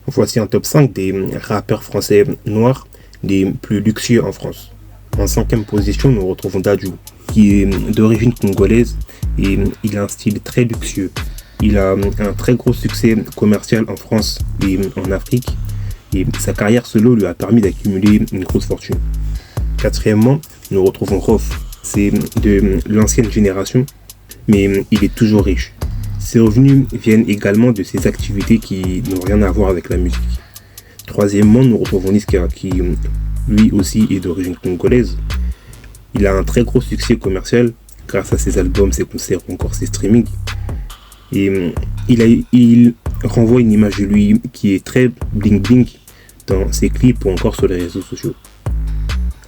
Voici un top 5 des rappeurs français noirs les plus luxueux en France. En cinquième position, nous retrouvons Dadju, qui est d'origine congolaise et il a un style très luxueux. Il a un très gros succès commercial en France et en Afrique et sa carrière solo lui a permis d'accumuler une grosse fortune. Quatrièmement, nous retrouvons Rof. C'est de l'ancienne génération, mais il est toujours riche. Ses revenus viennent également de ses activités qui n'ont rien à voir avec la musique. Troisièmement, nous retrouvons Niska, qui lui aussi est d'origine congolaise. Il a un très gros succès commercial grâce à ses albums, ses concerts ou encore ses streamings. Et il renvoie une image de lui qui est très bling bling dans ses clips ou encore sur les réseaux sociaux.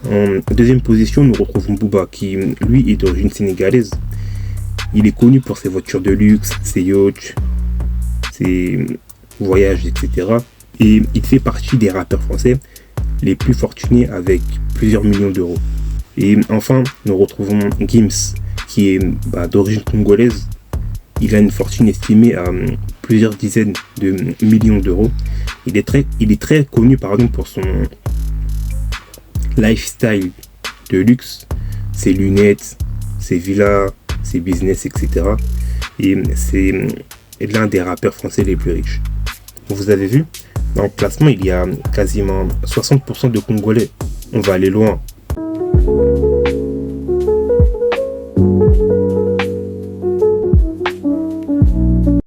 En deuxième position, nous retrouvons Booba, qui lui est d'origine sénégalaise. Il est connu pour ses voitures de luxe, ses yachts, ses voyages, etc. Et il fait partie des rappeurs français les plus fortunés avec plusieurs millions d'euros. Et enfin, nous retrouvons Gims, qui est d'origine congolaise. Il a une fortune estimée à plusieurs dizaines de millions d'euros. Il est très connu pour son lifestyle de luxe, ses lunettes, ses villas, ses business, etc. Et c'est l'un des rappeurs français les plus riches. Vous avez vu, dans le classement, il y a quasiment 60% de Congolais. On va aller loin.